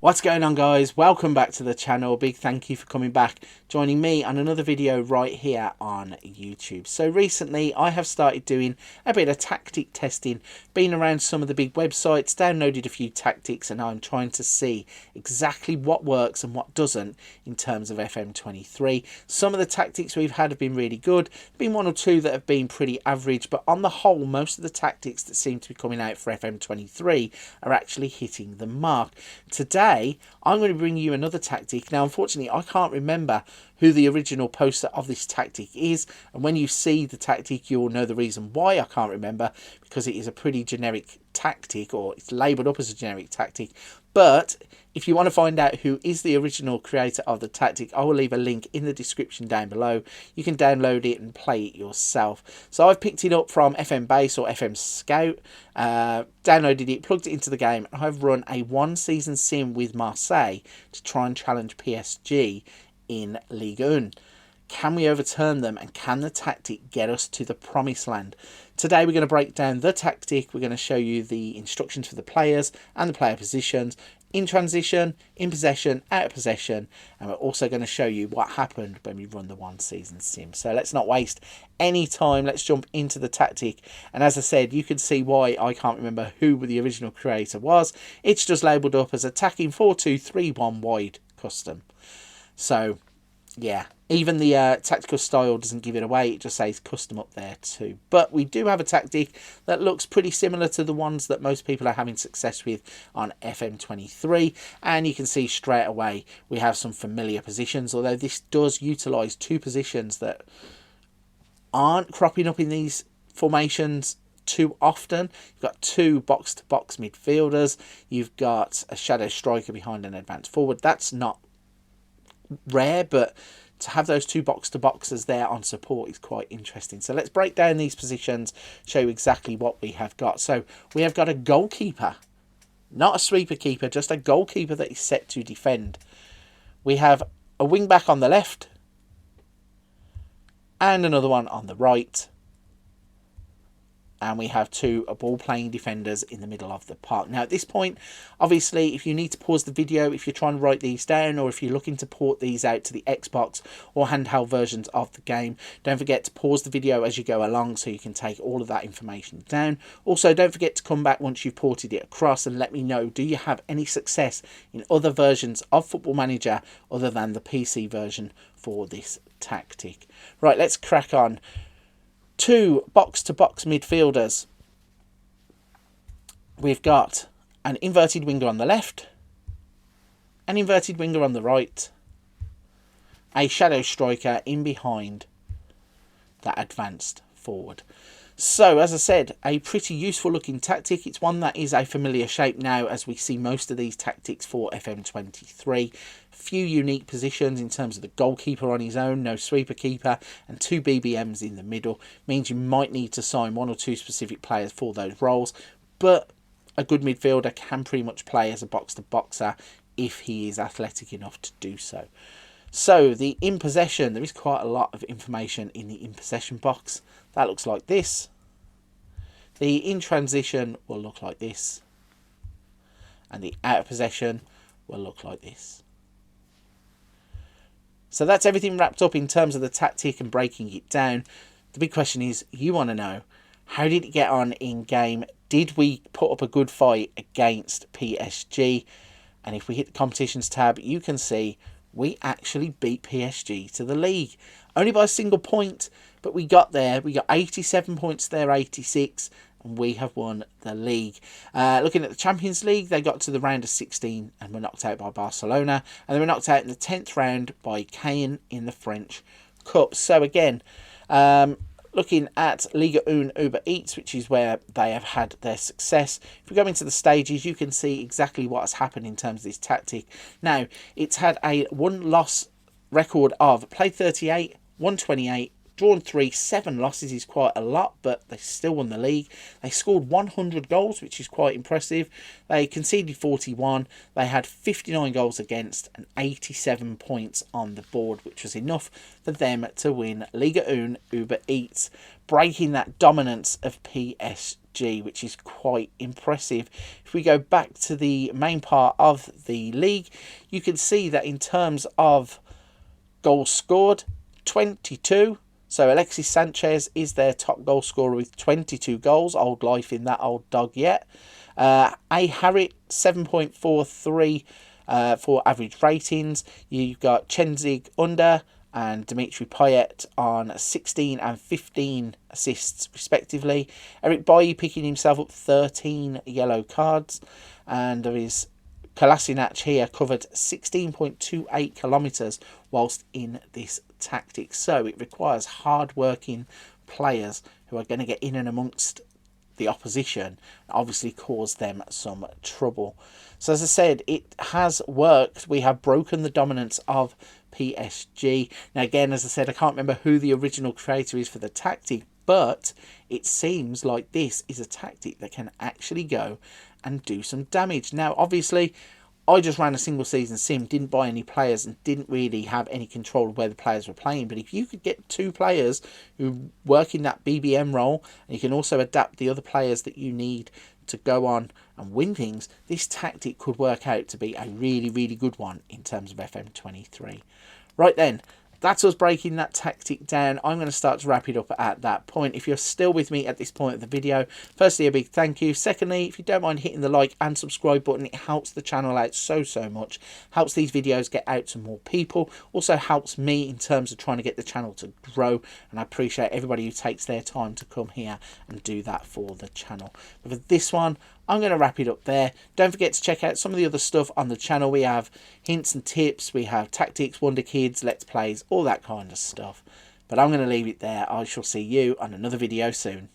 What's going on, guys? Welcome back to the channel. Big thank you for coming back, joining me on another video right here on YouTube. So recently I have started doing a bit of tactic testing, been around some of the big websites, downloaded a few tactics, and I'm trying to see exactly what works and what doesn't in terms of FM23. Some of the tactics we've had have been really good, been one or two that have been pretty average, but on the whole most of the tactics that seem to be coming out for FM23 are actually hitting the mark. Today I'm going to bring you another tactic. Now unfortunately I can't remember who the original poster of this tactic is, and when you see the tactic you'll know the reason why I can't remember, because it is a pretty generic tactic, or it's labelled up as a generic tactic. But if you want to find out who is the original creator of the tactic, I will leave a link in the description down below. You can download it and play it yourself. So I've picked it up from FM Base or FM Scout, downloaded it, plugged it into the game, and I've run a one-season sim with Marseille to try and challenge PSG in Ligue 1. Can we overturn them, and can the tactic get us to the promised land? Today we're going to break down the tactic. We're going to show you the instructions for the players and the player positions, in transition, in possession, out of possession, and we're also going to show you what happened when we run the one season sim. So let's not waste any time, let's jump into the tactic. And as I said, you can see why I can't remember who the original creator was. It's just labelled up as attacking 4-2-3-1 wide custom. So yeah, even the tactical style doesn't give it away, it just says custom up there too. But we do have a tactic that looks pretty similar to the ones that most people are having success with on FM23, and you can see straight away we have some familiar positions, although this does utilise two positions that aren't cropping up in these formations too often. You've got two box-to-box midfielders, you've got a shadow striker behind an advanced forward. That's not rare, but to have those two box-to-boxers there on support is quite interesting. So let's break down these positions, show you exactly what we have got. So we have got a goalkeeper, not a sweeper keeper, just a goalkeeper that is set to defend. We have a wing back on the left and another one on the right, and we have two ball-playing defenders in the middle of the park. Now, at this point, obviously, if you need to pause the video, if you're trying to write these down, or if you're looking to port these out to the Xbox or handheld versions of the game, don't forget to pause the video as you go along so you can take all of that information down. Also, don't forget to come back once you've ported it across and let me know, do you have any success in other versions of Football Manager other than the PC version for this tactic? Right, let's crack on. Two box-to-box midfielders. We've got an inverted winger on the left, an inverted winger on the right, a shadow striker in behind that advanced forward. So, as I said, a pretty useful looking tactic. It's one that is a familiar shape now, as we see most of these tactics for FM23. Few unique positions in terms of the goalkeeper on his own, no sweeper keeper, and two BBMs in the middle. Means you might need to sign one or two specific players for those roles, but a good midfielder can pretty much play as a box-to-boxer if he is athletic enough to do so. So the in possession, there is quite a lot of information in the in possession box. That looks like this. The in transition will look like this, and the out of possession will look like this. So that's everything wrapped up in terms of the tactic and breaking it down. The big question is, you want to know, how did it get on in game? Did we put up a good fight against PSG? And if we hit the competitions tab, you can see we actually beat PSG to the league. Only by a single point, but we got there. We got 87 points there, 86, and we have won the league. Looking at the Champions League, they got to the round of 16 and were knocked out by Barcelona, and they were knocked out in the 10th round by Caen in the French Cup. So again, looking at Ligue 1 Uber Eats, which is where they have had their success. If we go into the stages, you can see exactly what has happened in terms of this tactic. Now, it's had a one-loss record of played 38, won 28, drawn 3, 7 losses is quite a lot, but they still won the league. They scored 100 goals, which is quite impressive. They conceded 41. They had 59 goals against and 87 points on the board, which was enough for them to win Ligue 1 Uber Eats, breaking that dominance of PSG. PSG, which is quite impressive. If we go back to the main part of the league, you can see that in terms of goals scored, 22. So Alexis Sanchez is their top goal scorer with 22 goals. Old life in that old dog yet. A. Harrit, 7.43 for average ratings. You've got Chenzig under and Dimitri Payet on 16 and 15 assists respectively. Eric Bailly picking himself up 13 yellow cards. And there is Kolasinac here covered 16.28 kilometres whilst in this tactic. So it requires hard-working players who are going to get in and amongst the opposition and obviously cause them some trouble. So as I said, it has worked. We have broken the dominance of PSG. Now again, as I said, I can't remember who the original creator is for the tactic, but it seems like this is a tactic that can actually go and do some damage. Now obviously I just ran a single season sim, didn't buy any players and didn't really have any control of where the players were playing. But if you could get 2 players who work in that BBM role, and you can also adapt the other players that you need to go on and win things, this tactic could work out to be a really, really good one in terms of FM23. Right then, that's us breaking that tactic down. I'm going to start to wrap it up at that point. If you're still with me at this point of the video, firstly, a big thank you. Secondly, if you don't mind hitting the like and subscribe button, it helps the channel out so much. Helps these videos get out to more people. Also helps me in terms of trying to get the channel to grow. And I appreciate everybody who takes their time to come here and do that for the channel. But for this one, I'm going to wrap it up there. Don't forget to check out some of the other stuff on the channel. We have hints and tips. We have tactics, Wonder Kids, Let's Plays, all that kind of stuff. But I'm going to leave it there. I shall see you on another video soon.